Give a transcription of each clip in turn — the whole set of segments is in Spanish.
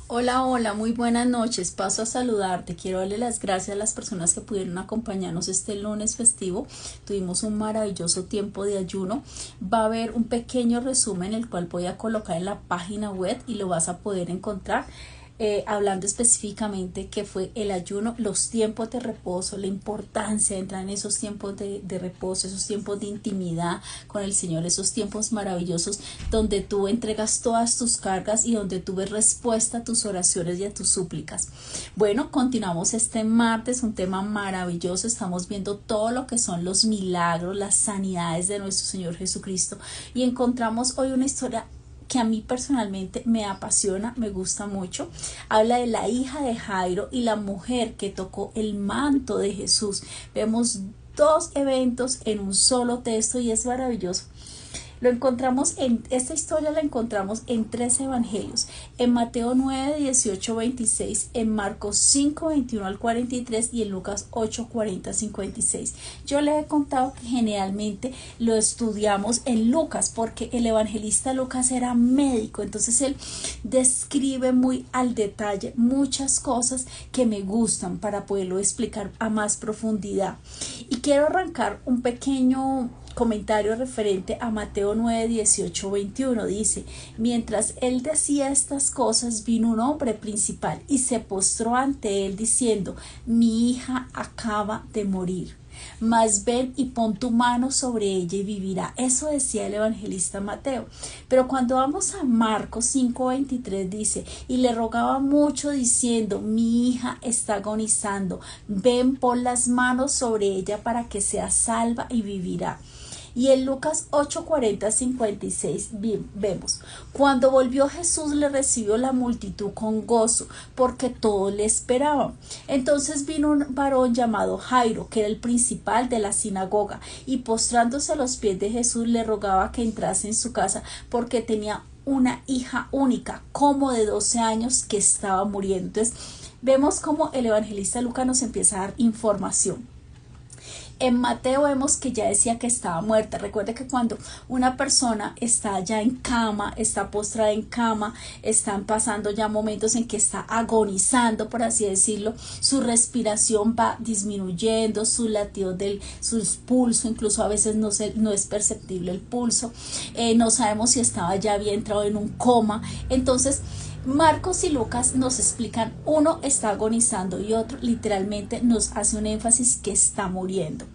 Hola, hola, muy buenas noches. Paso a saludarte. Quiero darle las gracias a las personas que pudieron acompañarnos este lunes festivo. Tuvimos un maravilloso tiempo de ayuno. Va a haber un pequeño resumen el cual voy a colocar en la página web y lo vas a poder encontrar. Hablando específicamente qué fue el ayuno, los tiempos de reposo, la importancia de entrar en esos tiempos de reposo, esos tiempos de intimidad con el Señor, esos tiempos maravillosos donde tú entregas todas tus cargas y donde tú ves respuesta a tus oraciones y a tus súplicas. Bueno, continuamos este martes, un tema maravilloso. Estamos viendo todo lo que son los milagros, las sanidades de nuestro Señor Jesucristo, y encontramos hoy una historia que a mí personalmente me apasiona, me gusta mucho. Habla de la hija de Jairo y la mujer que tocó el manto de Jesús. Vemos dos eventos en un solo texto y es maravilloso. Esta historia la encontramos en tres evangelios: en Mateo 9, 18, 26, en Marcos 5, 21 al 43 y en Lucas 8, 40, 56. Yo les he contado que generalmente lo estudiamos en Lucas porque el evangelista Lucas era médico, entonces él describe muy al detalle muchas cosas que me gustan para poderlo explicar a más profundidad. Y quiero arrancar un pequeño comentario referente a Mateo 9, 18, 21. Dice: mientras él decía estas cosas, vino un hombre principal y se postró ante él diciendo: mi hija acaba de morir, mas ven y pon tu mano sobre ella y vivirá. Eso decía el evangelista Mateo. Pero cuando vamos a Marcos 5, 23 dice: y le rogaba mucho diciendo: mi hija está agonizando, ven, pon las manos sobre ella para que sea salva y vivirá. Y en Lucas 8, 40, 56 vemos: cuando volvió Jesús, le recibió la multitud con gozo, porque todos le esperaban. Entonces vino un varón llamado Jairo, que era el principal de la sinagoga, y postrándose a los pies de Jesús le rogaba que entrase en su casa, porque tenía una hija única, como de 12 años, que estaba muriendo. Entonces vemos cómo el evangelista Lucas nos empieza a dar información. En Mateo vemos que ya decía que estaba muerta. Recuerde que cuando una persona está ya en cama, está postrada en cama, están pasando ya momentos en que está agonizando, por así decirlo, su respiración va disminuyendo, sus latidos sus pulso, incluso a veces no es perceptible el pulso, no sabemos si estaba ya había entrado en un coma. Entonces Marcos y Lucas nos explican: uno está agonizando y otro literalmente nos hace un énfasis que está muriendo.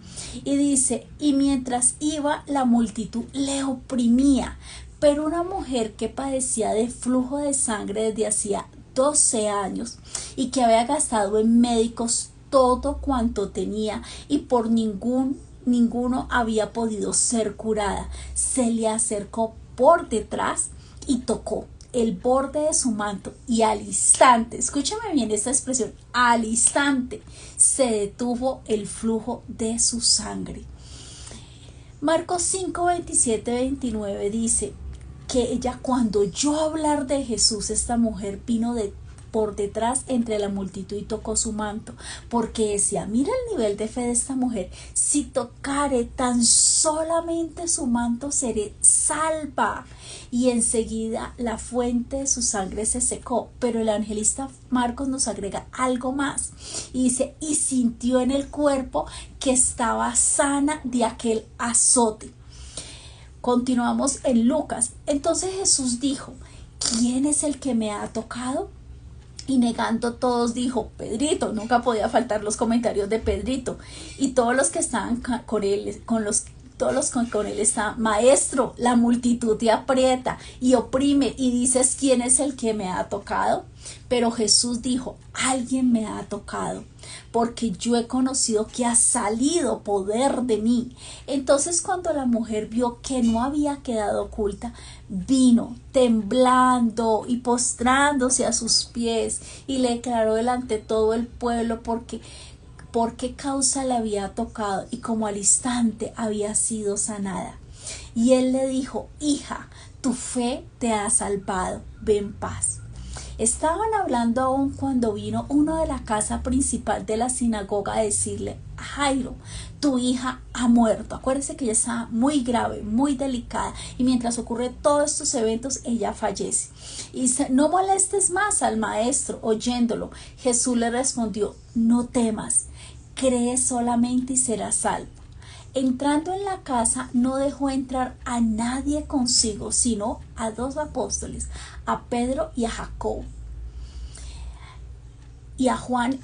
Y dice: y mientras iba, la multitud le oprimía, pero una mujer que padecía de flujo de sangre desde hacía 12 años y que había gastado en médicos todo cuanto tenía y por ninguno había podido ser curada, se le acercó por detrás y tocó el borde de su manto, y al instante, escúchame bien esta expresión, al instante se detuvo el flujo de su sangre. Marcos 5, 27, 29 dice que ella, cuando oyó hablar de Jesús, esta mujer vino por detrás entre la multitud y tocó su manto, porque decía: mira el nivel de fe de esta mujer, si tocare tan solamente su manto seré salva. Y enseguida la fuente de su sangre se secó. Pero el evangelista Marcos nos agrega algo más y dice: y sintió en el cuerpo que estaba sana de aquel azote. Continuamos en Lucas. Entonces Jesús dijo: ¿quién es el que me ha tocado? Y negando todos dijo: Pedrito. Nunca podía faltar los comentarios de Pedrito. Y todos los que estaban con él, todos los con él está: maestro, la multitud te aprieta y oprime y dices: ¿quién es el que me ha tocado? Pero Jesús dijo: alguien me ha tocado, porque yo he conocido que ha salido poder de mí. Entonces, cuando la mujer vio que no había quedado oculta, vino temblando y postrándose a sus pies y le declaró delante de todo el pueblo por qué causa le había tocado y como al instante había sido sanada. Y él le dijo: hija, tu fe te ha salvado, ve en paz. Estaban hablando aún cuando vino uno de la casa principal de la sinagoga a decirle: Jairo, tu hija ha muerto. Acuérdese que ella estaba muy grave, muy delicada, y mientras ocurren todos estos eventos, ella fallece. Y dice: no molestes más al maestro. Oyéndolo, Jesús le respondió: no temas, cree solamente y serás salvo. Entrando en la casa, no dejó entrar a nadie consigo, sino a 2 apóstoles, a Pedro y a Jacobo, y a Juan,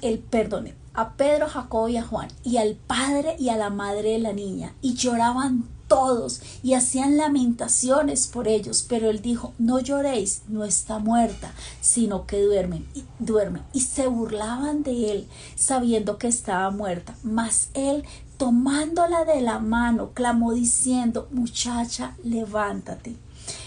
a Pedro, Jacobo y a Juan, y al padre y a la madre de la niña, y lloraban todos y hacían lamentaciones por ellos. Pero él dijo: no lloréis, no está muerta, sino que duerme. Y se burlaban de él, sabiendo que estaba muerta. Mas él, tomándola de la mano, clamó diciendo: muchacha, levántate.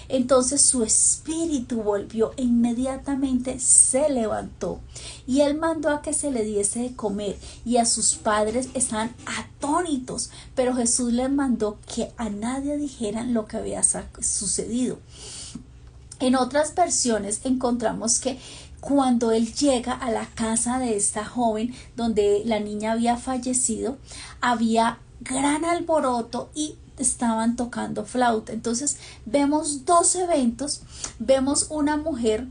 Entonces su espíritu volvió e inmediatamente se levantó. Y él mandó a que se le diese de comer, y a sus padres estaban atónitos. Pero Jesús les mandó que a nadie dijeran lo que había sucedido. En otras versiones encontramos que cuando él llega a la casa de esta joven donde la niña había fallecido, había gran alboroto y estaban tocando flauta. Entonces vemos 2 eventos. Vemos una mujer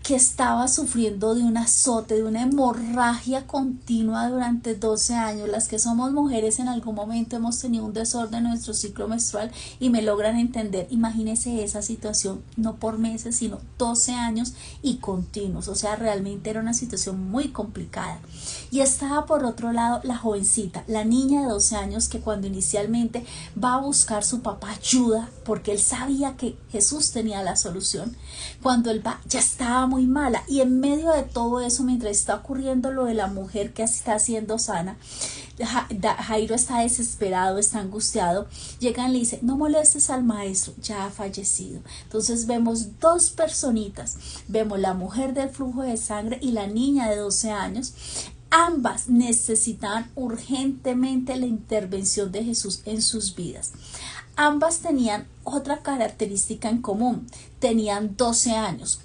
que estaba sufriendo de un azote, de una hemorragia continua durante 12 años. Las que somos mujeres en algún momento hemos tenido un desorden en nuestro ciclo menstrual y me logran entender. Imagínense esa situación, no por meses, sino 12 años y continuos. O sea, realmente era una situación muy complicada. Y estaba por otro lado la jovencita, la niña de 12 años, que cuando inicialmente va a buscar su papá ayuda, porque él sabía que Jesús tenía la solución. Cuando él va, ya estaba muy mala, y en medio de todo eso, mientras está ocurriendo lo de la mujer que está siendo sana, Jairo está desesperado, está angustiado. Llegan y le dice: no molestes al maestro, ya ha fallecido. Entonces vemos 2 personitas, vemos la mujer del flujo de sangre y la niña de 12 años. Ambas necesitaban urgentemente la intervención de Jesús en sus vidas. Ambas tenían otra característica en común: tenían 12 años.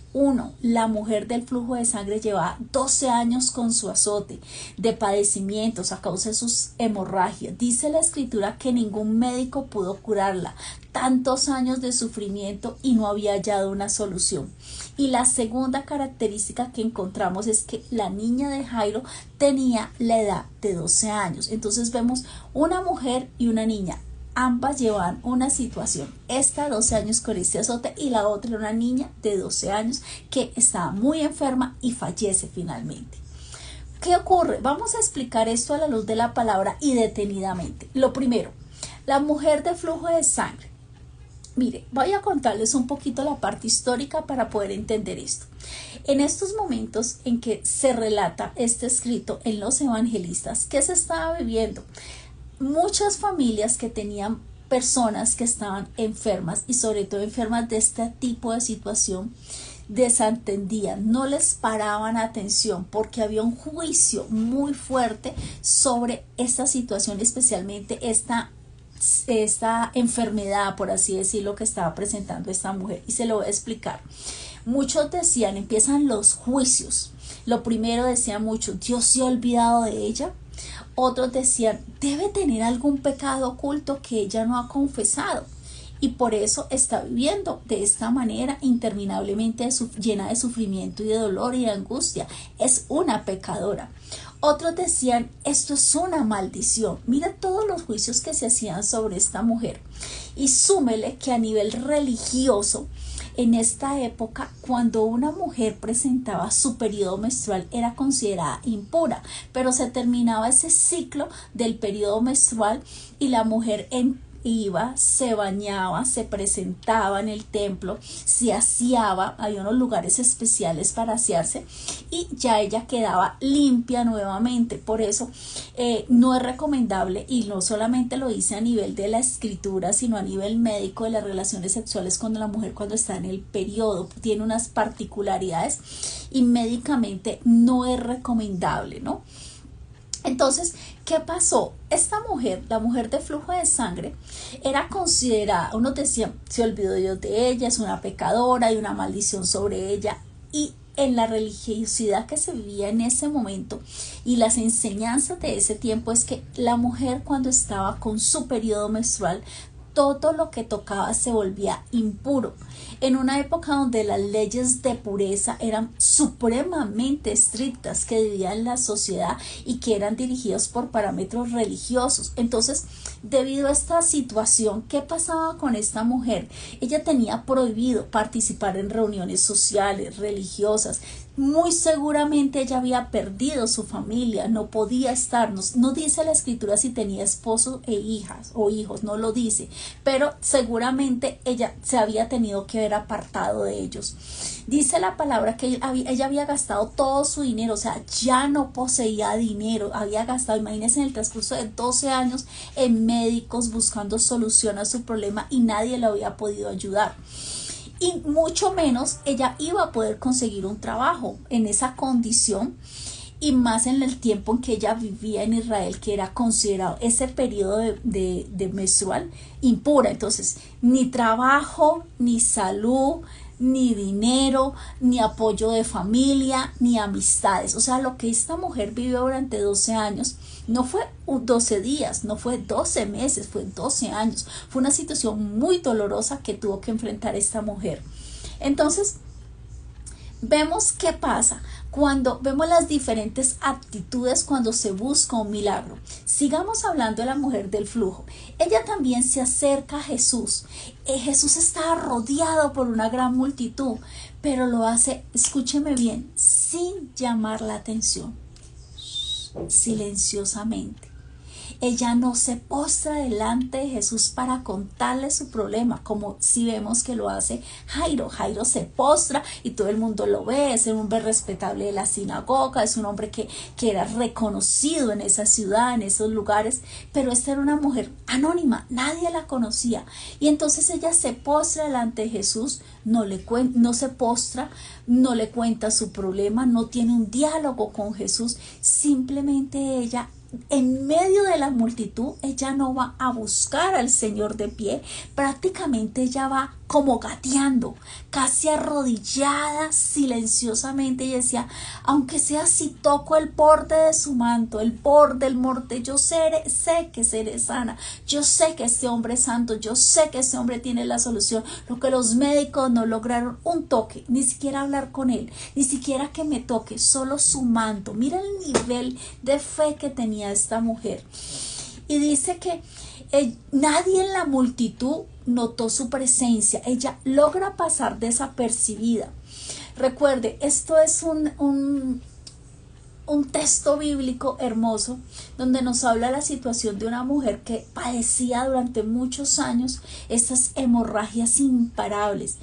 La mujer del flujo de sangre llevaba 12 años con su azote de padecimientos a causa de sus hemorragias. Dice la escritura que ningún médico pudo curarla. Tantos años de sufrimiento y no había hallado una solución. Y la segunda característica que encontramos es que la niña de Jairo tenía la edad de 12 años. Entonces vemos una mujer y una niña. Ambas llevaban una situación, esta 12 años con este azote y la otra era una niña de 12 años que estaba muy enferma y fallece finalmente. ¿Qué ocurre? Vamos a explicar esto a la luz de la palabra y detenidamente. Lo primero, la mujer de flujo de sangre. Mire, voy a contarles un poquito la parte histórica para poder entender esto. En estos momentos en que se relata este escrito en los evangelistas, ¿qué se estaba viviendo? Muchas familias que tenían personas que estaban enfermas y sobre todo enfermas de este tipo de situación desatendían, no les paraban atención porque había un juicio muy fuerte sobre esta situación, especialmente esta enfermedad, por así decirlo, que estaba presentando esta mujer, y se lo voy a explicar. Muchos decían, empiezan los juicios. Lo primero, decían muchos: Dios se ha olvidado de ella. Otros decían: debe tener algún pecado oculto que ella no ha confesado y por eso está viviendo de esta manera interminablemente llena de sufrimiento y de dolor y de angustia. Es una pecadora. Otros decían: esto es una maldición. Mira todos los juicios que se hacían sobre esta mujer. Y súmele que a nivel religioso, en esta época, cuando una mujer presentaba su periodo menstrual, era considerada impura, pero se terminaba ese ciclo del periodo menstrual y la mujer iba, se bañaba, se presentaba en el templo, se aseaba, había unos lugares especiales para asearse y ya ella quedaba limpia nuevamente. Por eso no es recomendable, y no solamente lo dice a nivel de la escritura, sino a nivel médico, de las relaciones sexuales cuando la mujer, cuando está en el periodo, tiene unas particularidades y médicamente no es recomendable, ¿no? Entonces, ¿qué pasó? Esta mujer, la mujer de flujo de sangre, era considerada, unos decían: se olvidó Dios de ella, es una pecadora, hay una maldición sobre ella. Y en la religiosidad que se vivía en ese momento y las enseñanzas de ese tiempo es que la mujer cuando estaba con su periodo menstrual, todo lo que tocaba se volvía impuro. En una época donde las leyes de pureza eran supremamente estrictas que vivían la sociedad y que eran dirigidos por parámetros religiosos. Entonces, debido a esta situación, ¿qué pasaba con esta mujer? Ella tenía prohibido participar en reuniones sociales, religiosas. Muy seguramente ella había perdido su familia, no podía estar, no dice la escritura si tenía esposo e hijas o hijos, no lo dice, pero seguramente ella se había tenido que ver apartado de ellos. Dice la palabra que ella había gastado todo su dinero, o sea, ya no poseía dinero, había gastado, imagínense, en el transcurso de 12 años en médicos buscando solución a su problema y nadie le había podido ayudar. Y mucho menos ella iba a poder conseguir un trabajo en esa condición y más en el tiempo en que ella vivía en Israel, que era considerado ese periodo de menstrual impura. Entonces, ni trabajo, ni salud, ni dinero, ni apoyo de familia, ni amistades. O sea, lo que esta mujer vivió durante 12 años no fue 12 días, no fue 12 meses, fue 12 años. Fue una situación muy dolorosa que tuvo que enfrentar esta mujer. Entonces, vemos qué pasa cuando vemos las diferentes actitudes cuando se busca un milagro. Sigamos hablando de la mujer del flujo. Ella también se acerca a Jesús. Jesús estaba rodeado por una gran multitud, pero lo hace, escúcheme bien, sin llamar la atención, silenciosamente. Ella no se postra delante de Jesús para contarle su problema, como si vemos que lo hace Jairo. Jairo se postra y todo el mundo lo ve, es un hombre respetable de la sinagoga, es un hombre que era reconocido en esa ciudad, en esos lugares, pero esta era una mujer anónima, nadie la conocía. Y entonces ella se postra delante de Jesús, no se postra, no le cuenta su problema, no tiene un diálogo con Jesús, simplemente ella, en medio de la multitud, ella no va a buscar al Señor de pie, prácticamente ella va como gateando, casi arrodillada, silenciosamente, y decía, aunque sea si toco el borde de su manto, el borde del morte, yo sé que seré sana, yo sé que este hombre es santo, yo sé que este hombre tiene la solución. Lo que los médicos no lograron, un toque, ni siquiera hablar con él, ni siquiera que me toque, solo su manto. Mira el nivel de fe que tenía esta mujer. Y dice que nadie en la multitud notó su presencia. Ella logra pasar desapercibida. Recuerde, esto es un texto bíblico hermoso donde nos habla la situación de una mujer que padecía durante muchos años estas hemorragias imparables.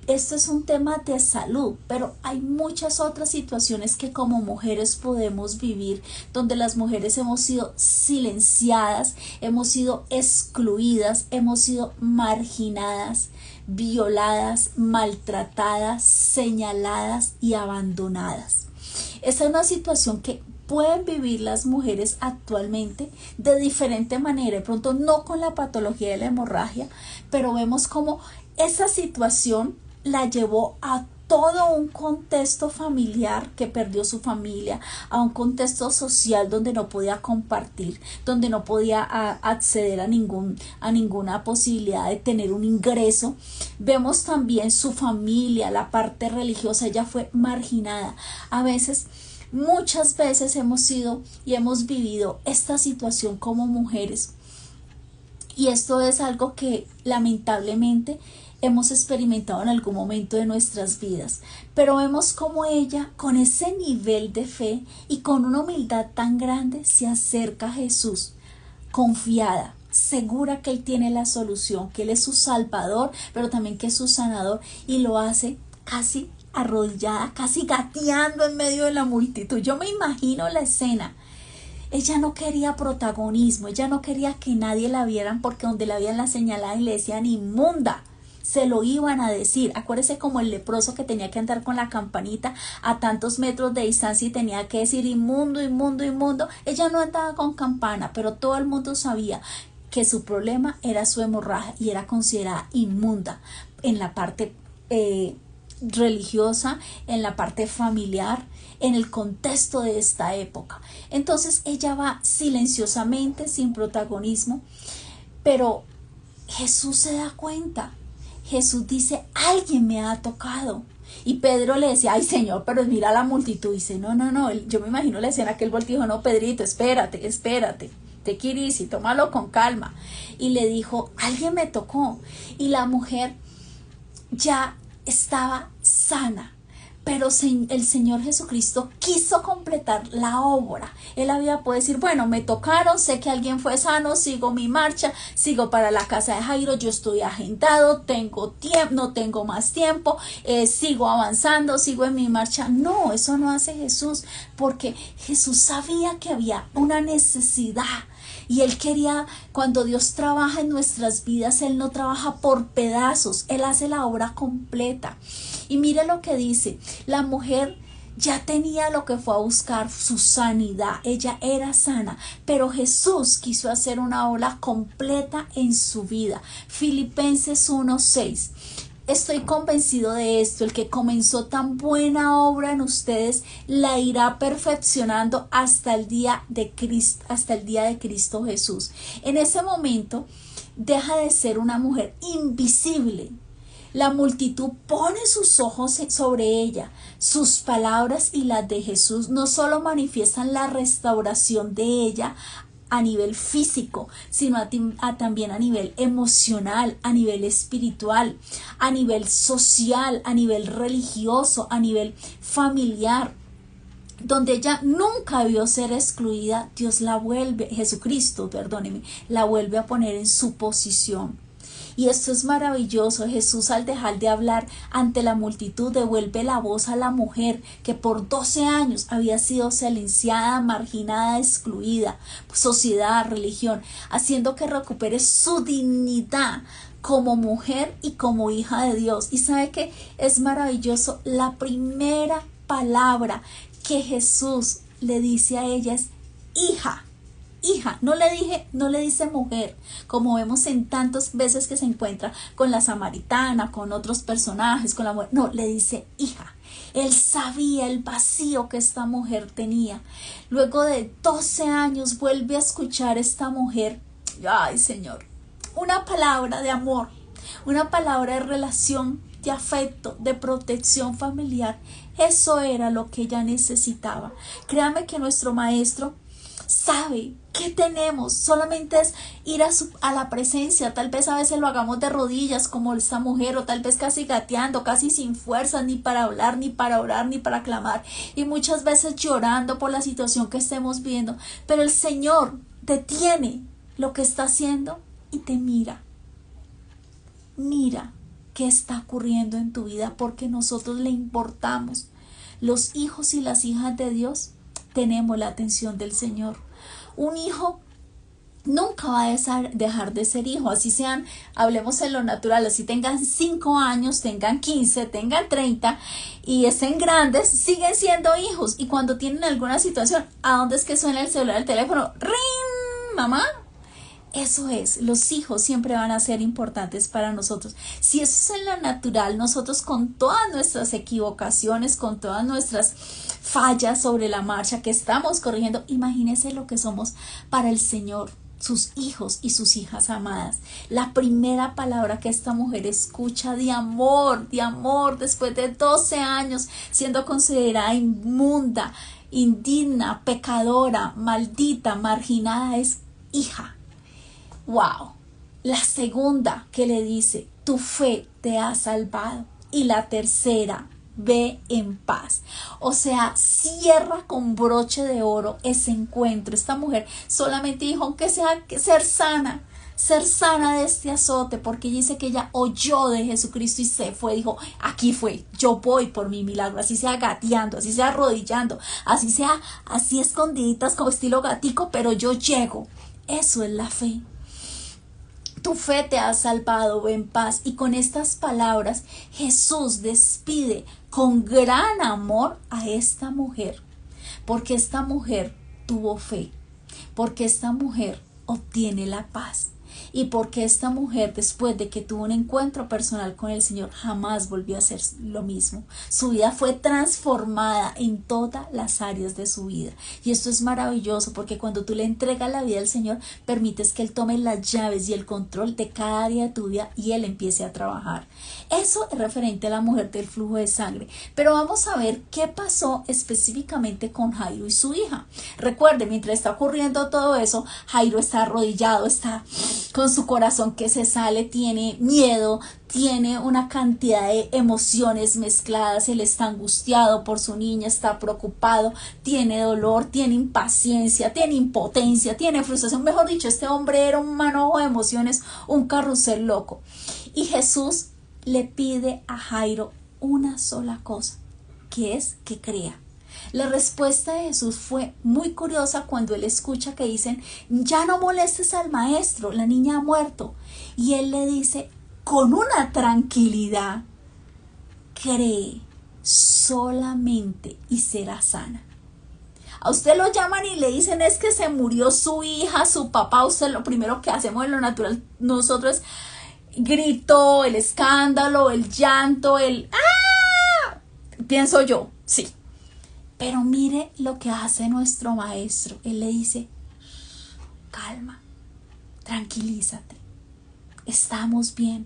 Esto es un tema de salud, pero hay muchas otras situaciones que como mujeres podemos vivir, donde las mujeres hemos sido silenciadas, hemos sido excluidas, hemos sido marginadas, violadas, maltratadas, señaladas y abandonadas. Esa es una situación que pueden vivir las mujeres actualmente de diferente manera, de pronto no con la patología de la hemorragia, pero vemos como esa situación la llevó a todo un contexto familiar, que perdió su familia, a un contexto social donde no podía compartir, donde no podía acceder a ninguna posibilidad de tener un ingreso. Vemos también su familia, la parte religiosa, ella fue marginada. Muchas veces hemos sido y hemos vivido esta situación como mujeres, y esto es algo que lamentablemente hemos experimentado en algún momento de nuestras vidas, pero vemos como ella, con ese nivel de fe y con una humildad tan grande, se acerca a Jesús, confiada, segura que Él tiene la solución, que Él es su salvador, pero también que es su sanador, y lo hace casi arrodillada, casi gateando en medio de la multitud. Yo me imagino la escena. Ella no quería protagonismo, ella no quería que nadie la vieran, porque donde la habían la señalada y le decían inmunda, se lo iban a decir. Acuérdese como el leproso que tenía que andar con la campanita a tantos metros de distancia y tenía que decir inmundo, inmundo, inmundo. Ella no andaba con campana, pero todo el mundo sabía que su problema era su hemorragia y era considerada inmunda en la parte religiosa, en la parte familiar, en el contexto de esta época. Entonces ella va silenciosamente, sin protagonismo, pero Jesús se da cuenta. Jesús dice, alguien me ha tocado. Y Pedro le decía, ay Señor, pero mira la multitud. Dice, no, yo me imagino la escena que él volteó y dijo, no, Pedrito, espérate, te quirís y tómalo con calma. Y le dijo, alguien me tocó. Y la mujer ya estaba sana. Pero el Señor Jesucristo quiso completar la obra. Él había podido decir, bueno, me tocaron, sé que alguien fue sano, sigo mi marcha, sigo para la casa de Jairo, yo estoy agendado, tengo tiempo, no tengo más tiempo, sigo avanzando, sigo en mi marcha. No, eso no hace Jesús, porque Jesús sabía que había una necesidad. Y Él quería, cuando Dios trabaja en nuestras vidas, Él no trabaja por pedazos, Él hace la obra completa. Y mire lo que dice, la mujer ya tenía lo que fue a buscar, su sanidad, ella era sana, pero Jesús quiso hacer una obra completa en su vida. Filipenses 1:6. Estoy convencido de esto, el que comenzó tan buena obra en ustedes la irá perfeccionando hasta el día de Cristo Jesús. En ese momento deja de ser una mujer invisible. La multitud pone sus ojos sobre ella. Sus palabras y las de Jesús no solo manifiestan la restauración de ella a nivel físico, sino también a nivel emocional, a nivel espiritual, a nivel social, a nivel religioso, a nivel familiar. Donde ella nunca vio ser excluida, Jesucristo, la vuelve a poner en su posición. Y esto es maravilloso. Jesús, al dejar de hablar ante la multitud, devuelve la voz a la mujer que por 12 años había sido silenciada, marginada, excluida, sociedad, religión, haciendo que recupere su dignidad como mujer y como hija de Dios. Y sabe que es maravilloso, la primera palabra que Jesús le dice a ella es hija. Hija, no le dice mujer, como vemos en tantas veces que se encuentra con la samaritana, con otros personajes, con la mujer. No, le dice hija. Él sabía el vacío que esta mujer tenía. Luego de 12 años vuelve a escuchar a esta mujer. Ay, Señor, una palabra de amor, una palabra de relación, de afecto, de protección familiar. Eso era lo que ella necesitaba. Créame que nuestro maestro sabe qué tenemos, solamente es ir a la presencia. Tal vez a veces lo hagamos de rodillas como esta mujer, o tal vez casi gateando, casi sin fuerzas, ni para hablar, ni para orar, ni para clamar, y muchas veces llorando por la situación que estemos viendo. Pero el Señor detiene lo que está haciendo y te mira qué está ocurriendo en tu vida, porque nosotros le importamos. Los hijos y las hijas de Dios tenemos la atención del Señor. Un hijo nunca va a dejar de ser hijo, así sean, hablemos en lo natural, así tengan 5 años, tengan 15, tengan 30 y estén grandes, siguen siendo hijos. Y cuando tienen alguna situación, ¿a dónde es que suena el celular, el teléfono? ¡Ring! Mamá. Eso es, los hijos siempre van a ser importantes para nosotros. Si eso es en lo natural, nosotros con todas nuestras equivocaciones, con todas nuestras fallas sobre la marcha que estamos corrigiendo, imagínense lo que somos para el Señor, sus hijos y sus hijas amadas. La primera palabra que esta mujer escucha de amor, después de 12 años siendo considerada inmunda, indigna, pecadora, maldita, marginada, es hija. Wow. La segunda que le dice, tu fe te ha salvado. Y la tercera, ve en paz. O sea, cierra con broche de oro ese encuentro. Esta mujer solamente dijo, aunque sea ser sana de este azote, porque dice que ella oyó de Jesucristo y se fue, dijo, aquí fue, yo voy por mi milagro, así sea gateando, así sea arrodillando, así sea así escondiditas como estilo gatico, pero yo llego. Eso es la fe. Tu fe te ha salvado, ve en paz. Y con estas palabras Jesús despide con gran amor a esta mujer, porque esta mujer tuvo fe, porque esta mujer obtiene la paz. y porque esta mujer, después de que tuvo un encuentro personal con el Señor, jamás volvió a hacer lo mismo. Su vida fue transformada en todas las áreas de su vida. Y esto es maravilloso, porque cuando tú le entregas la vida al Señor, permites que Él tome las llaves y el control de cada área de tu vida y Él empiece a trabajar. Eso es referente a la mujer del flujo de sangre. Pero vamos a ver qué pasó específicamente con Jairo y su hija. Recuerde, mientras está ocurriendo todo eso, Jairo está arrodillado, está con su corazón que se sale, tiene miedo, tiene una cantidad de emociones mezcladas. Él está angustiado por su niña, está preocupado, tiene dolor, tiene impaciencia, tiene impotencia, tiene frustración. Mejor dicho, este hombre era un manojo de emociones, un carrusel loco. Y Jesús le pide a Jairo una sola cosa, que es que crea. La respuesta de Jesús fue muy curiosa cuando él escucha que dicen: ya no molestes al maestro, la niña ha muerto. Y él le dice con una tranquilidad: cree solamente y será sana. A usted lo llaman y le dicen es que se murió su hija, su papá. Usted lo primero que hacemos en lo natural nosotros es grito, el escándalo, el llanto, el ¡ah! Pienso yo, sí. Pero mire lo que hace nuestro maestro. Él le dice: calma, tranquilízate, estamos bien,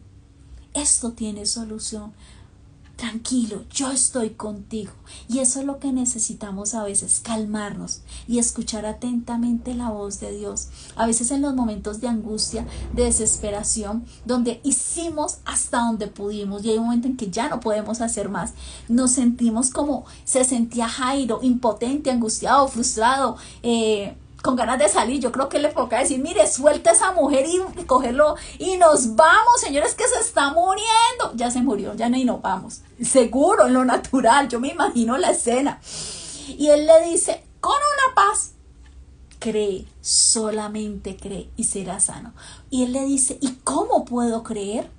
esto tiene solución. Tranquilo, yo estoy contigo. Y eso es lo que necesitamos a veces, calmarnos y escuchar atentamente la voz de Dios. A veces en los momentos de angustia, de desesperación, donde hicimos hasta donde pudimos y hay un momento en que ya no podemos hacer más, nos sentimos como se sentía Jairo, impotente, angustiado, frustrado, con ganas de salir. Yo creo que le toca decir: mire, suelta a esa mujer y cogerlo y nos vamos, señores, que se está muriendo. Ya se murió, ya no, y nos vamos. Seguro, en lo natural, yo me imagino la escena. Y él le dice con una paz: cree, solamente cree y será sano. Y él le dice: ¿y cómo puedo creer?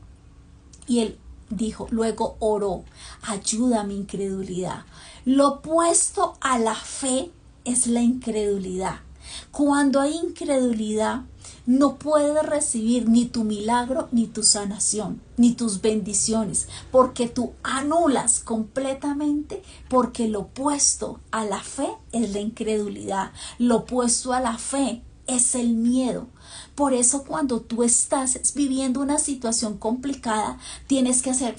Y él dijo, luego oró: ayuda a mi incredulidad. Lo opuesto a la fe es la incredulidad. Cuando hay incredulidad, no puedes recibir ni tu milagro, ni tu sanación, ni tus bendiciones, porque tú anulas completamente, porque lo opuesto a la fe es la incredulidad, lo opuesto a la fe es el miedo. Por eso cuando tú estás viviendo una situación complicada, tienes que hacer...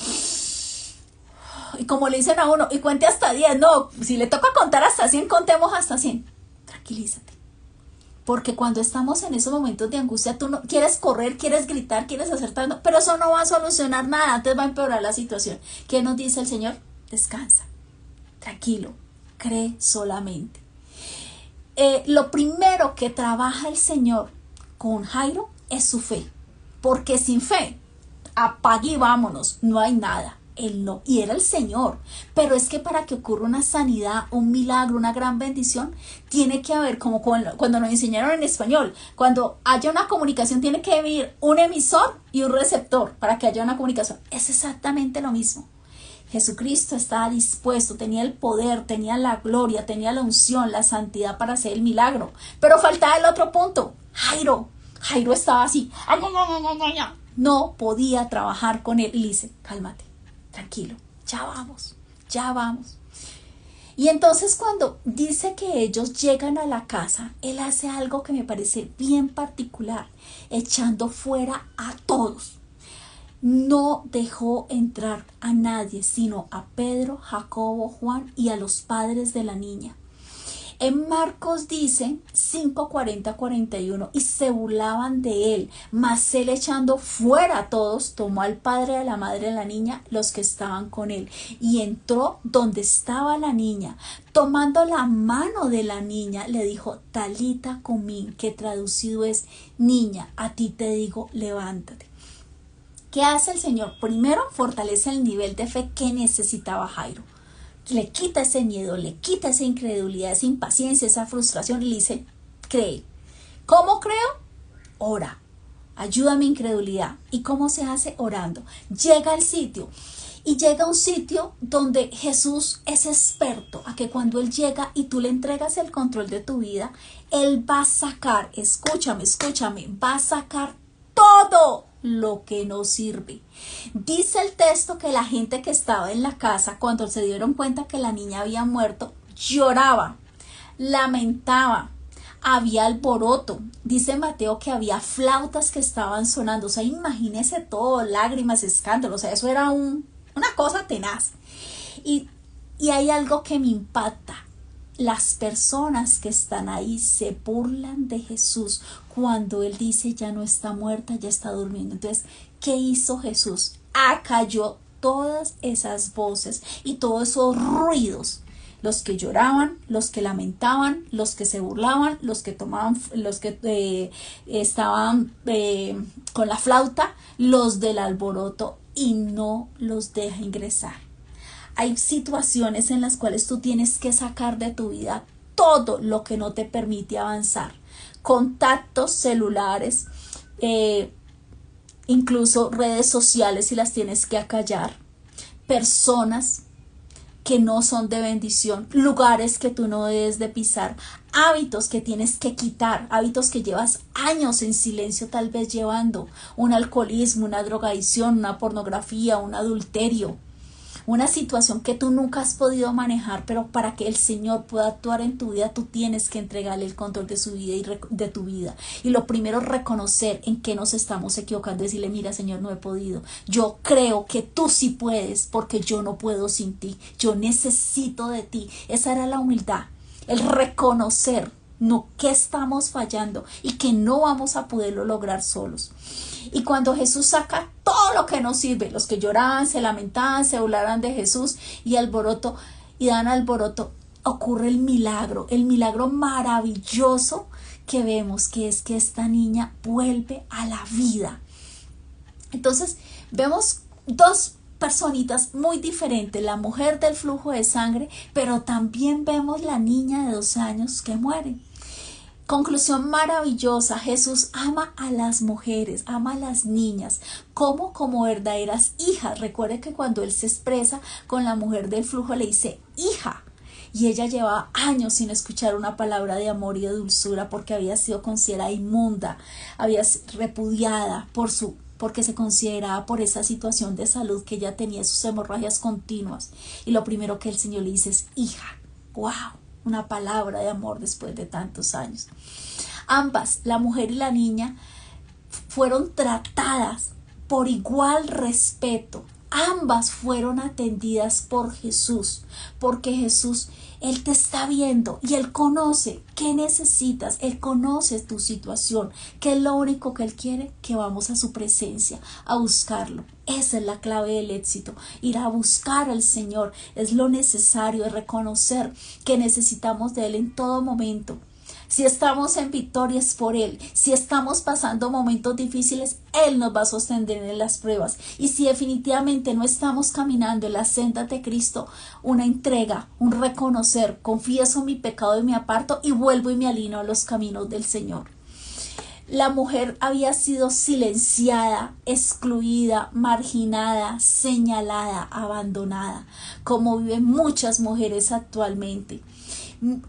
Y como le dicen a uno, y cuente hasta 10, no, si le toca contar hasta 100, contemos hasta 100. Tranquilízate. Porque cuando estamos en esos momentos de angustia, tú no quieres correr, quieres gritar, quieres hacer tanto, pero eso no va a solucionar nada, antes va a empeorar la situación. ¿Qué nos dice el Señor? Descansa, tranquilo, cree solamente. Lo primero que trabaja el Señor con Jairo es su fe, porque sin fe, apague y vámonos, no hay nada. Él no, y era el Señor, pero es que para que ocurra una sanidad, un milagro, una gran bendición, tiene que haber, como cuando nos enseñaron en español, cuando haya una comunicación tiene que haber un emisor y un receptor para que haya una comunicación. Es exactamente lo mismo. Jesucristo estaba dispuesto, tenía el poder, tenía la gloria, tenía la unción, la santidad para hacer el milagro, pero faltaba el otro punto. Jairo estaba así, no podía trabajar con él y le dice: cálmate, tranquilo, ya vamos. Y entonces cuando dice que ellos llegan a la casa, él hace algo que me parece bien particular, echando fuera a todos. No dejó entrar a nadie, sino a Pedro, Jacobo, Juan y a los padres de la niña. En Marcos dice 5:40-41, y se burlaban de él, mas él, echando fuera a todos, tomó al padre y a la madre de la niña, los que estaban con él, y entró donde estaba la niña. Tomando la mano de la niña, le dijo: Talita cumí, que traducido es: niña, a ti te digo, levántate. ¿Qué hace el Señor? Primero, fortalece el nivel de fe que necesitaba Jairo. Le quita ese miedo, le quita esa incredulidad, esa impaciencia, esa frustración y le dice: cree. ¿Cómo creo? Ora. Ayuda a mi incredulidad. ¿Y cómo se hace? Orando. Llega al sitio. Y llega a un sitio donde Jesús es experto, a que cuando Él llega y tú le entregas el control de tu vida, Él va a sacar, escúchame, va a sacar todo lo que no sirve. Dice el texto que la gente que estaba en la casa, cuando se dieron cuenta que la niña había muerto, lloraba, lamentaba, había alboroto. Dice Mateo que había flautas que estaban sonando. O sea, imagínese todo, lágrimas, escándalos. O sea, eso era una cosa tenaz. Y hay algo que me impacta. Las personas que están ahí se burlan de Jesús cuando Él dice ya no está muerta, ya está durmiendo. Entonces, ¿qué hizo Jesús? Acalló todas esas voces y todos esos ruidos. Los que lloraban, los que lamentaban, los que se burlaban, los que tomaban, los que estaban con la flauta, los del alboroto, y no los deja ingresar. Hay situaciones en las cuales tú tienes que sacar de tu vida todo lo que no te permite avanzar. Contactos celulares, incluso redes sociales, si las tienes que acallar. Personas que no son de bendición, lugares que tú no debes de pisar, hábitos que tienes que quitar, hábitos que llevas años en silencio tal vez llevando, un alcoholismo, una drogadicción, una pornografía, un adulterio, una situación que tú nunca has podido manejar, pero para que el Señor pueda actuar en tu vida, tú tienes que entregarle el control de su vida y de tu vida. Y lo primero, reconocer en qué nos estamos equivocando, decirle, mira, Señor, no he podido. Yo creo que tú sí puedes, porque yo no puedo sin ti. Yo necesito de ti. Esa era la humildad, el reconocer no que estamos fallando y que no vamos a poderlo lograr solos. Y cuando Jesús saca todo lo que nos sirve, los que lloraban, se lamentaban, se burlaban de Jesús y dan alboroto, ocurre el milagro maravilloso que vemos, que es que esta niña vuelve a la vida. Entonces vemos dos personitas muy diferentes, la mujer del flujo de sangre, pero también vemos la niña de 12 años que muere. Conclusión maravillosa, Jesús ama a las mujeres, ama a las niñas, como verdaderas hijas. Recuerde que cuando Él se expresa con la mujer del flujo le dice hija, y ella llevaba años sin escuchar una palabra de amor y de dulzura porque había sido considerada inmunda, había sido repudiada porque se consideraba por esa situación de salud que ella tenía, sus hemorragias continuas. Y lo primero que el Señor le dice es hija. ¡Wow! Una palabra de amor después de tantos años. Ambas, la mujer y la niña, fueron tratadas por igual respeto. Ambas fueron atendidas por Jesús, porque Jesús, Él te está viendo y Él conoce qué necesitas, Él conoce tu situación, que es lo único que Él quiere, que vamos a su presencia, a buscarlo. Esa es la clave del éxito, ir a buscar al Señor, es lo necesario, es reconocer que necesitamos de Él en todo momento. Si estamos en victoria es por Él. Si estamos pasando momentos difíciles, Él nos va a sostener en las pruebas. Y si definitivamente no estamos caminando en la senda de Cristo, una entrega, un reconocer, confieso mi pecado y me aparto y vuelvo y me alineo a los caminos del Señor. La mujer había sido silenciada, excluida, marginada, señalada, abandonada, como viven muchas mujeres actualmente.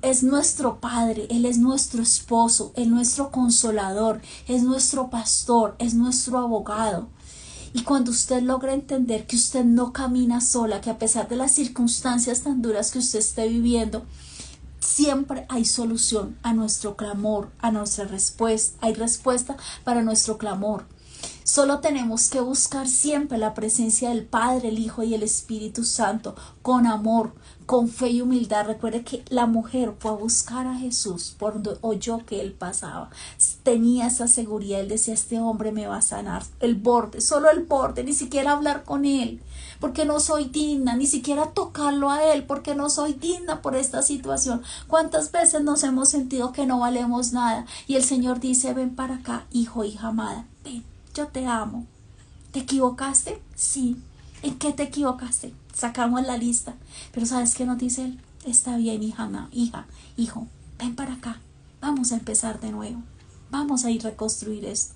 Es nuestro Padre, Él es nuestro esposo, es nuestro consolador, es nuestro pastor, es nuestro abogado. Y cuando usted logra entender que usted no camina sola, que a pesar de las circunstancias tan duras que usted esté viviendo, siempre hay solución a nuestro clamor, a nuestra respuesta, hay respuesta para nuestro clamor. Solo tenemos que buscar siempre la presencia del Padre, el Hijo y el Espíritu Santo, con amor, con fe y humildad. Recuerde que la mujer fue a buscar a Jesús por donde oyó que Él pasaba. Tenía esa seguridad, Él decía, este hombre me va a sanar. El borde, solo el borde, ni siquiera hablar con Él, porque no soy digna, ni siquiera tocarlo a Él, porque no soy digna por esta situación. ¿Cuántas veces nos hemos sentido que no valemos nada? Y el Señor dice, ven para acá, hijo, hija amada, ven. Yo te amo. ¿Te equivocaste? Sí. ¿En qué te equivocaste? Sacamos la lista. Pero ¿sabes qué nos dice Él? Está bien, hija, hijo, ven para acá. Vamos a empezar de nuevo. Vamos a ir a reconstruir esto.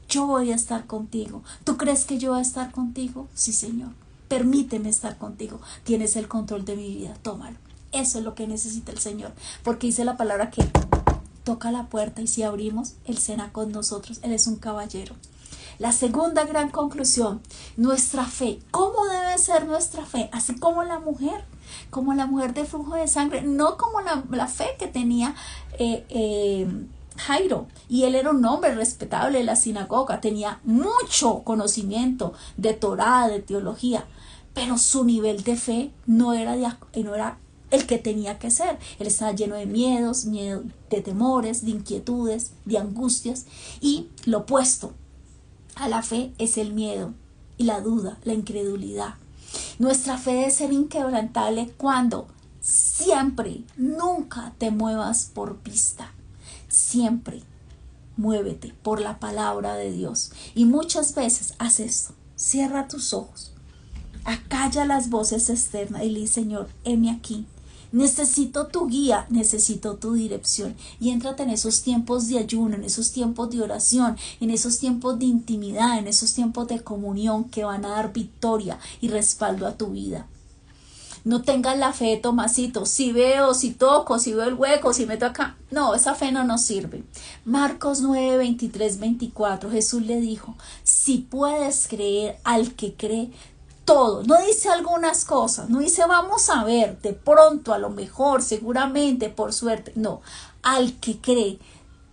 Yo voy a estar contigo. ¿Tú crees que yo voy a estar contigo? Sí, Señor. Permíteme estar contigo. Tienes el control de mi vida. Tómalo. Eso es lo que necesita el Señor. Porque dice la palabra que toca la puerta y si abrimos, Él cena con nosotros. Él es un caballero. La segunda gran conclusión, nuestra fe. ¿Cómo debe ser nuestra fe? Así como la mujer de flujo de sangre, no como la fe que tenía Jairo. Y él era un hombre respetable de la sinagoga, tenía mucho conocimiento de Torá, de teología, pero su nivel de fe no era el que tenía que ser. Él estaba lleno de miedos, de temores, de inquietudes, de angustias, y lo opuesto a la fe es el miedo y la duda, la incredulidad. Nuestra fe debe ser inquebrantable cuando siempre, nunca te muevas por vista. Siempre muévete por la palabra de Dios. Y muchas veces haz esto. Cierra tus ojos. Acalla las voces externas y dile: Señor, heme aquí. Necesito tu guía, necesito tu dirección. Y éntrate en esos tiempos de ayuno, en esos tiempos de oración, en esos tiempos de intimidad, en esos tiempos de comunión que van a dar victoria y respaldo a tu vida. No tengas la fe de Tomasito, si veo, si toco, si veo el hueco, si meto acá. No, esa fe no nos sirve. Marcos 9, 23, 24, Jesús le dijo: si puedes creer, al que cree, todo. No dice algunas cosas, no dice vamos a ver, de pronto, a lo mejor, seguramente, por suerte. No, al que cree,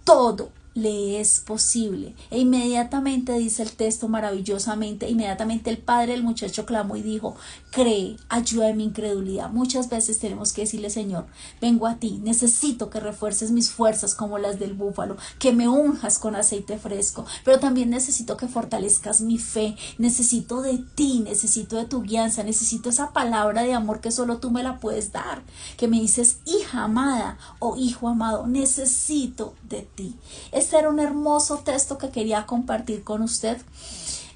todo le es posible. E inmediatamente dice el texto maravillosamente, inmediatamente el padre del muchacho clamó y dijo: cree, ayuda en mi incredulidad. Muchas veces tenemos que decirle: Señor, vengo a ti, necesito que refuerces mis fuerzas como las del búfalo, que me unjas con aceite fresco, pero también necesito que fortalezcas mi fe, necesito de ti, necesito de tu guianza, necesito esa palabra de amor que solo tú me la puedes dar, que me dices: hija amada o hijo amado, necesito de ti. Este era un hermoso texto que quería compartir con usted.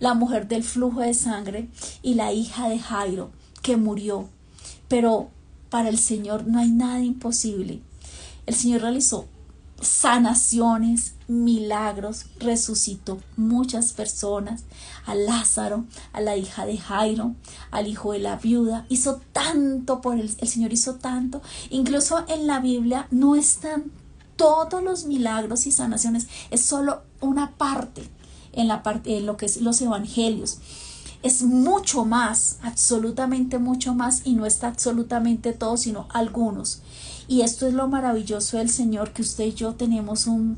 La mujer del flujo de sangre y la hija de Jairo que murió. Pero para el Señor no hay nada imposible. El Señor realizó sanaciones, milagros, resucitó muchas personas, a Lázaro, a la hija de Jairo, al hijo de la viuda. Hizo tanto por el Señor, hizo tanto. Incluso en la Biblia no están todos los milagros y sanaciones, es solo una parte en lo que es los evangelios. Es mucho más, absolutamente mucho más, y no está absolutamente todo, sino algunos. Y esto es lo maravilloso del Señor, que usted y yo tenemos un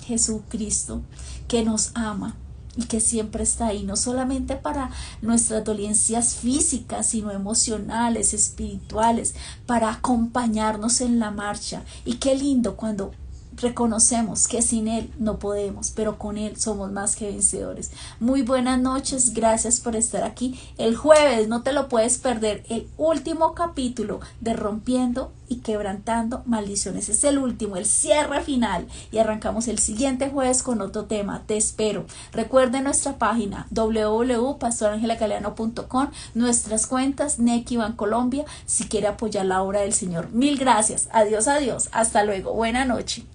Jesucristo que nos ama y que siempre está ahí, no solamente para nuestras dolencias físicas, sino emocionales, espirituales, para acompañarnos en la marcha. Y qué lindo cuando reconocemos que sin Él no podemos, pero con Él somos más que vencedores. Muy buenas noches, gracias por estar aquí. El jueves no te lo puedes perder, el último capítulo de Rompiendo y Quebrantando Maldiciones. Es el último, el cierre final, y arrancamos el siguiente jueves con otro tema. Te espero. Recuerden nuestra página www.pastorangelagaleno.com, nuestras cuentas Neki Bancolombia, si quiere apoyar la obra del Señor. Mil gracias. Adiós, adiós. Hasta luego. Buena noche.